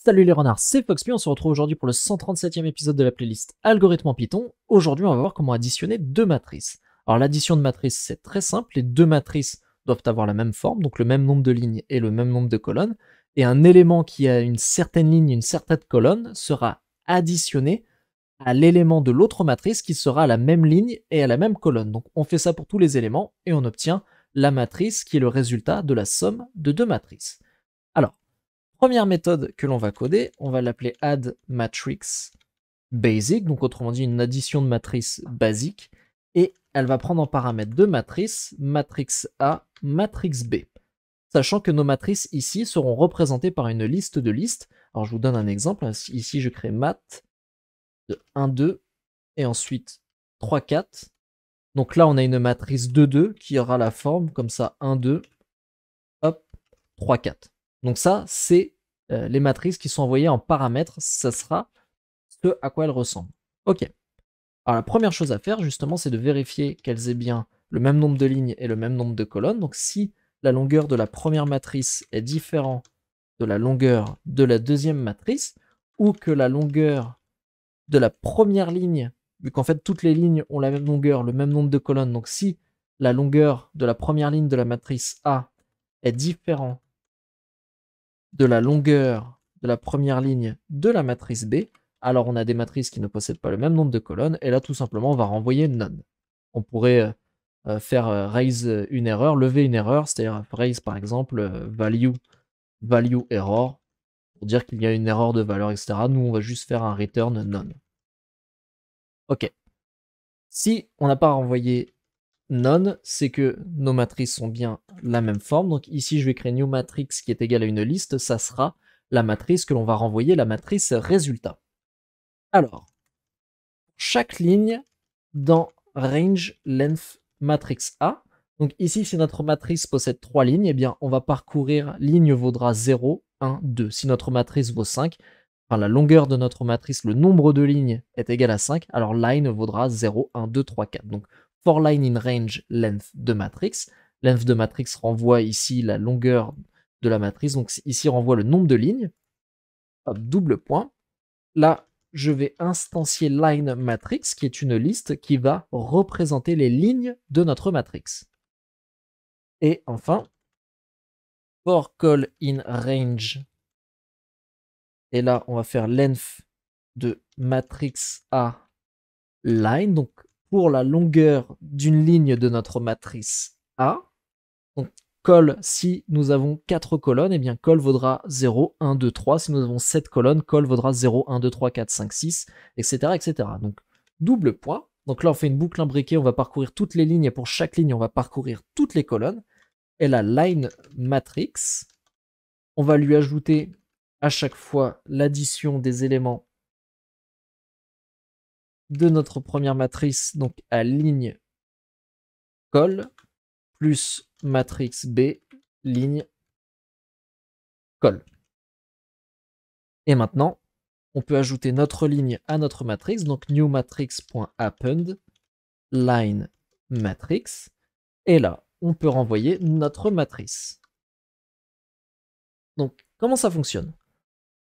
Salut les renards, c'est Foxpy, on se retrouve aujourd'hui pour le 137e épisode de la playlist Algorithme en Python. Aujourd'hui, on va voir comment additionner deux matrices. Alors l'addition de matrices, c'est très simple, les deux matrices doivent avoir la même forme, donc le même nombre de lignes et le même nombre de colonnes, et un élément qui a une certaine ligne, une certaine colonne, sera additionné à l'élément de l'autre matrice qui sera à la même ligne et à la même colonne. Donc on fait ça pour tous les éléments, et on obtient la matrice qui est le résultat de la somme de deux matrices. Alors, première méthode que l'on va coder, on va l'appeler add matrix basic, donc autrement dit une addition de matrices basique, et elle va prendre en paramètre deux matrices, matrix A, matrix B. Sachant que nos matrices ici seront représentées par une liste de listes. Alors je vous donne un exemple, ici je crée mat de 1, 2, et ensuite 3, 4. Donc là on a une matrice 2, 2 qui aura la forme comme ça, 1, 2, hop, 3, 4. Donc ça, c'est les matrices qui sont envoyées en paramètres, ça sera ce à quoi elles ressemblent. Ok. Alors la première chose à faire, justement, c'est de vérifier qu'elles aient bien le même nombre de lignes et le même nombre de colonnes. Donc si la longueur de la première matrice est différente de la longueur de la deuxième matrice, ou que la longueur de la première ligne, vu qu'en fait toutes les lignes ont la même longueur, le même nombre de colonnes, donc si la longueur de la première ligne de la matrice A est différente de la longueur de la première ligne de la matrice B, alors on a des matrices qui ne possèdent pas le même nombre de colonnes, et là tout simplement on va renvoyer none. On pourrait faire raise une erreur, lever une erreur, c'est-à-dire raise par exemple value error, pour dire qu'il y a une erreur de valeur, etc. Nous on va juste faire un return none. Ok. Si on n'a pas renvoyé none, c'est que nos matrices sont bien la même forme. Donc ici, je vais créer new matrix qui est égale à une liste. Ça sera la matrice que l'on va renvoyer, la matrice résultat. Alors, chaque ligne dans range length matrix A. Donc ici, si notre matrice possède 3 lignes, eh bien, on va parcourir ligne vaudra 0, 1, 2. Si notre matrice vaut 5, enfin la longueur de notre matrice, le nombre de lignes est égal à 5, alors line vaudra 0, 1, 2, 3, 4. Donc for line in range length de matrix. Length de matrix renvoie ici la longueur de la matrice, donc ici renvoie le nombre de lignes. Hop, double point. Là, je vais instancier line matrix, qui est une liste qui va représenter les lignes de notre matrix. Et enfin, for call in range. Et là, on va faire length de matrix A line, donc pour la longueur d'une ligne de notre matrice A. Donc call, si nous avons 4 colonnes, et bien call vaudra 0, 1, 2, 3. Si nous avons 7 colonnes, call vaudra 0, 1, 2, 3, 4, 5, 6, etc. etc. Donc double point. Donc là, on fait une boucle imbriquée, on va parcourir toutes les lignes, et pour chaque ligne, on va parcourir toutes les colonnes. Et la line matrix, on va lui ajouter à chaque fois l'addition des éléments de notre première matrice, donc à ligne col, plus matrix B, ligne col. Et maintenant, on peut ajouter notre ligne à notre matrix, donc new matrix.append, line matrix, et là, on peut renvoyer notre matrice. Donc, comment ça fonctionne?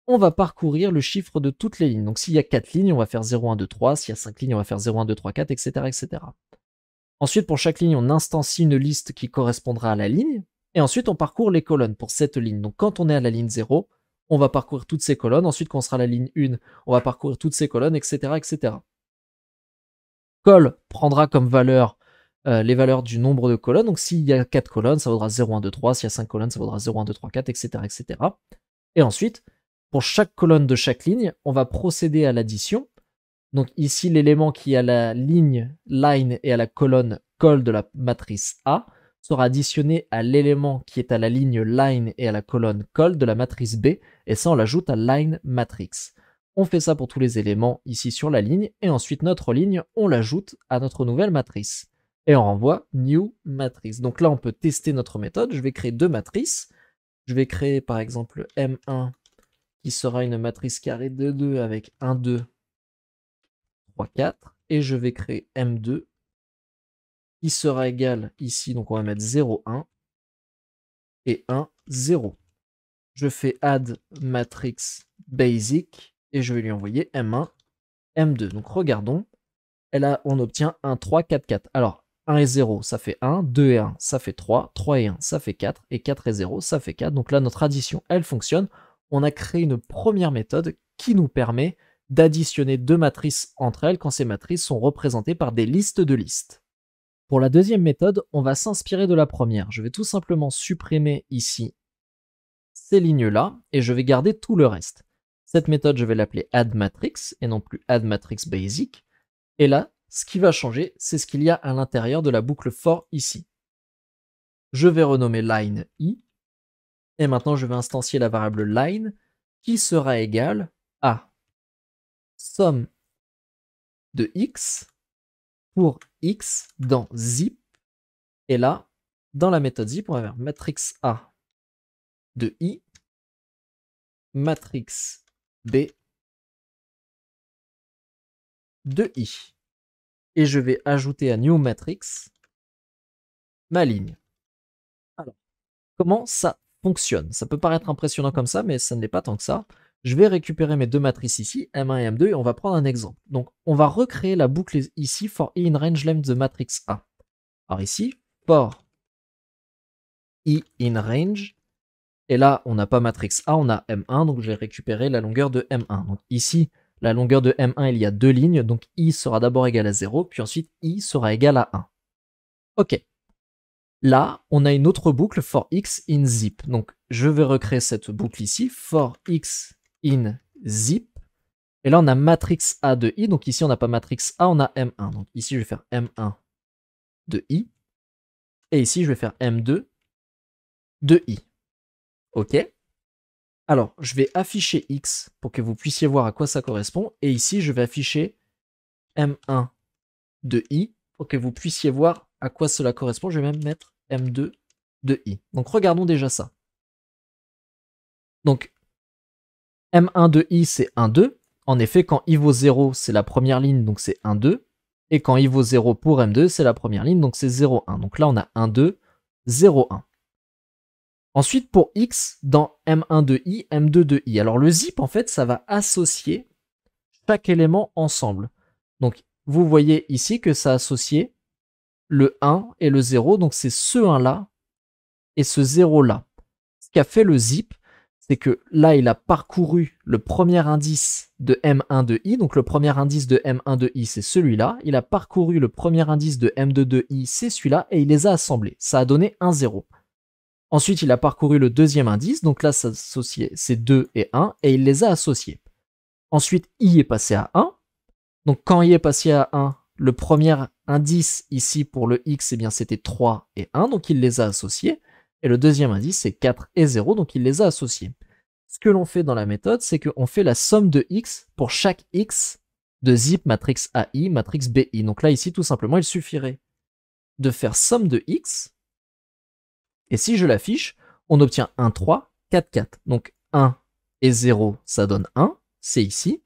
On va parcourir le chiffre de toutes les lignes. Donc, s'il y a 4 lignes, on va faire 0, 1, 2, 3. S'il y a 5 lignes, on va faire 0, 1, 2, 3, 4, etc., etc. Ensuite, pour chaque ligne, on instancie une liste qui correspondra à la ligne. Et ensuite, on parcourt les colonnes pour cette ligne. Donc, quand on est à la ligne 0, on va parcourir toutes ces colonnes. Ensuite, quand on sera à la ligne 1, on va parcourir toutes ces colonnes, etc., etc. Col prendra comme valeur les valeurs du nombre de colonnes. Donc, s'il y a 4 colonnes, ça vaudra 0, 1, 2, 3. S'il y a 5 colonnes, ça vaudra 0, 1, 2, 3, 4, etc., etc. Et ensuite, pour chaque colonne de chaque ligne, on va procéder à l'addition. Donc ici, l'élément qui est à la ligne line et à la colonne col de la matrice A sera additionné à l'élément qui est à la ligne line et à la colonne col de la matrice B, et ça on l'ajoute à line matrix. On fait ça pour tous les éléments ici sur la ligne, et ensuite notre ligne, on l'ajoute à notre nouvelle matrice. Et on renvoie new matrix. Donc là, on peut tester notre méthode. Je vais créer deux matrices. Je vais créer par exemple M1 qui sera une matrice carrée de 2 avec 1, 2, 3, 4, et je vais créer M2 qui sera égal ici, donc on va mettre 0, 1 et 1, 0. Je fais add matrix basic, et je vais lui envoyer M1, M2. Donc regardons, et là on obtient 1, 3, 4, 4. Alors 1 et 0, ça fait 1, 2 et 1, ça fait 3, 3 et 1, ça fait 4, et 4 et 0, ça fait 4. Donc là notre addition, elle fonctionne. On a créé une première méthode qui nous permet d'additionner deux matrices entre elles quand ces matrices sont représentées par des listes de listes. Pour la deuxième méthode, on va s'inspirer de la première. Je vais tout simplement supprimer ici ces lignes-là et je vais garder tout le reste. Cette méthode, je vais l'appeler addMatrix et non plus addMatrixBasic. Et là, ce qui va changer, c'est ce qu'il y a à l'intérieur de la boucle for ici. Je vais renommer line i et maintenant je vais instancier la variable line qui sera égale à somme de x pour x dans zip. Et là, dans la méthode zip, on va faire matrix A de i, matrix B de i. Et je vais ajouter à new matrix ma ligne. Alors, comment ça fonctionne? Ça peut paraître impressionnant comme ça, mais ça ne l'est pas tant que ça. Je vais récupérer mes deux matrices ici, M1 et M2, et on va prendre un exemple. Donc, on va recréer la boucle ici for i in range length the matrix A. Alors ici, for i in range, et là, on n'a pas matrix A, on a M1, donc je vais récupérer la longueur de M1. Donc ici, la longueur de M1, il y a deux lignes, donc i sera d'abord égal à 0, puis ensuite i sera égal à 1. Ok. Là, on a une autre boucle for x in zip. Donc, je vais recréer cette boucle ici, for x in zip. Et là, on a matrix A de i. Donc ici, on n'a pas matrix A, on a M1. Donc ici, je vais faire M1 de i. Et ici, je vais faire M2 de i. Ok. Alors, je vais afficher x pour que vous puissiez voir à quoi ça correspond. Et ici, je vais afficher M1 de i pour que vous puissiez voir à quoi cela correspond. Je vais même mettre M2 de i. Donc, regardons déjà ça. Donc, M1 de i, c'est 1, 2. En effet, quand i vaut 0, c'est la première ligne, donc c'est 1, 2. Et quand i vaut 0 pour M2, c'est la première ligne, donc c'est 0, 1. Donc là, on a 1, 2, 0, 1. Ensuite, pour x, dans M1 de i, M2 de i. Alors le zip, en fait, ça va associer chaque élément ensemble. Donc, vous voyez ici que ça associe le 1 et le 0. Donc, c'est ce 1-là et ce 0-là. Ce qu'a fait le zip, c'est que là, il a parcouru le premier indice de M1 de i. Donc, le premier indice de M1 de i, c'est celui-là. Il a parcouru le premier indice de M2 de i, c'est celui-là. Et il les a assemblés. Ça a donné 1, 0. Ensuite, il a parcouru le deuxième indice, donc là, ça associait ces 2 et 1, et il les a associés. Ensuite, i est passé à 1. Donc quand i est passé à 1, le premier indice ici pour le x, eh bien c'était 3 et 1, donc il les a associés. Et le deuxième indice, c'est 4 et 0, donc il les a associés. Ce que l'on fait dans la méthode, c'est qu'on fait la somme de x pour chaque x de zip matrix AI, matrix BI. Donc là, ici, tout simplement, il suffirait de faire somme de x. Et si je l'affiche, on obtient 1, 3, 4, 4. Donc 1 et 0, ça donne 1, c'est ici.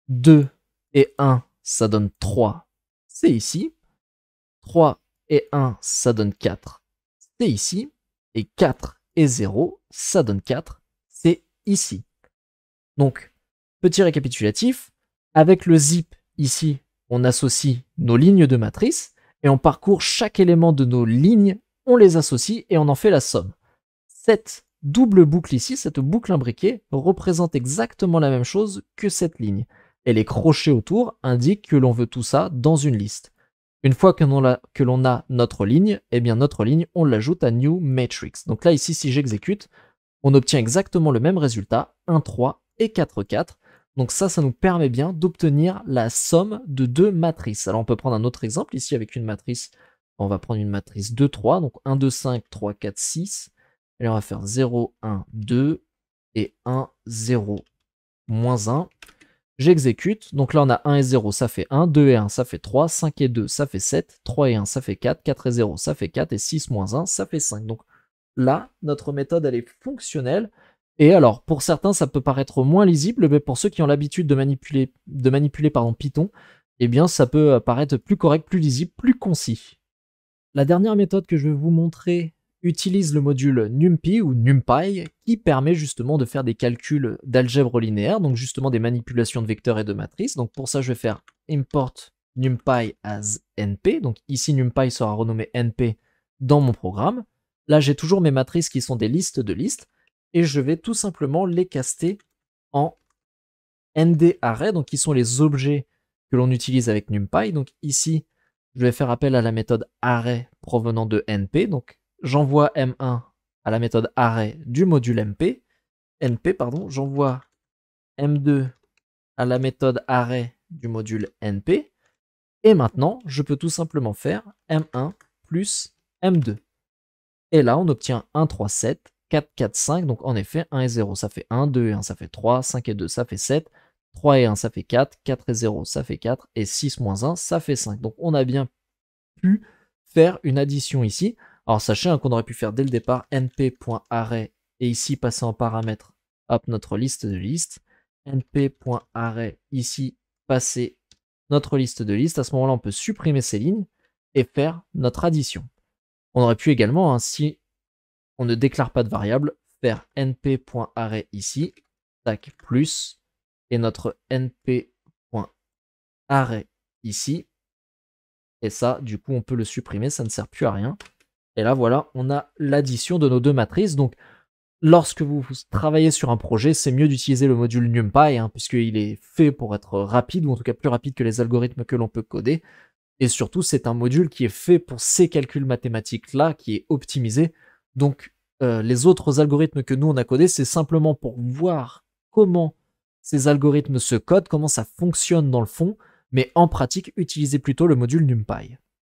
2 et 1, ça donne 3, c'est ici. 3 et 1, ça donne 4, c'est ici. Et 4 et 0, ça donne 4, c'est ici. Donc, petit récapitulatif, avec le zip ici, on associe nos lignes de matrice et on parcourt chaque élément de nos lignes, on les associe et on en fait la somme. Cette double boucle ici, cette boucle imbriquée, représente exactement la même chose que cette ligne. Et les crochets autour indiquent que l'on veut tout ça dans une liste. Une fois que l'on a notre ligne, eh bien notre ligne, on l'ajoute à New Matrix. Donc là, ici, si j'exécute, on obtient exactement le même résultat, 1, 3 et 4, 4. Donc ça nous permet bien d'obtenir la somme de deux matrices. Alors on peut prendre un autre exemple ici avec une matrice. On va prendre une matrice 2, 3. Donc 1, 2, 5, 3, 4, 6. Et on va faire 0, 1, 2 et 1, 0, moins 1. J'exécute, donc là on a 1 et 0, ça fait 1, 2 et 1, ça fait 3, 5 et 2, ça fait 7, 3 et 1, ça fait 4, 4 et 0, ça fait 4, et 6 moins 1, ça fait 5. Donc là, notre méthode, elle est fonctionnelle. Et alors, pour certains, ça peut paraître moins lisible, mais pour ceux qui ont l'habitude de manipuler Python, eh bien ça peut paraître plus correct, plus lisible, plus concis. La dernière méthode que je vais vous montrer utilise le module NumPy ou NumPy qui permet justement de faire des calculs d'algèbre linéaire, donc justement des manipulations de vecteurs et de matrices. Donc pour ça, je vais faire import NumPy as NP. Donc ici, NumPy sera renommé NP dans mon programme. Là, j'ai toujours mes matrices qui sont des listes de listes et je vais tout simplement les caster en NDArray, donc qui sont les objets que l'on utilise avec NumPy. Donc ici, je vais faire appel à la méthode array provenant de NP. Donc j'envoie M1 à la méthode array du module NP, j'envoie M2 à la méthode array du module NP, et maintenant je peux tout simplement faire M1 plus M2. Et là on obtient 1, 3, 7, 4, 4, 5, donc en effet 1 et 0 ça fait 1, 2 et 1 ça fait 3, 5 et 2 ça fait 7, 3 et 1 ça fait 4, 4 et 0 ça fait 4, et 6 moins 1 ça fait 5. Donc on a bien pu faire une addition ici. Alors sachez qu'on aurait pu faire dès le départ np.array et ici passer en paramètre hop, notre liste de listes, np.array ici passer notre liste de listes. À ce moment-là, on peut supprimer ces lignes et faire notre addition. On aurait pu également, hein, si on ne déclare pas de variable, faire np.array ici, tac, plus, et notre np.array ici. Et ça, du coup, on peut le supprimer, ça ne sert plus à rien. Et là, voilà, on a l'addition de nos deux matrices. Donc, lorsque vous travaillez sur un projet, c'est mieux d'utiliser le module NumPy, hein, puisqu'il est fait pour être rapide, ou en tout cas plus rapide que les algorithmes que l'on peut coder. Et surtout, c'est un module qui est fait pour ces calculs mathématiques-là, qui est optimisé. Donc, les autres algorithmes que nous, on a codés, c'est simplement pour voir comment ces algorithmes se codent, comment ça fonctionne dans le fond, mais en pratique, utilisez plutôt le module NumPy.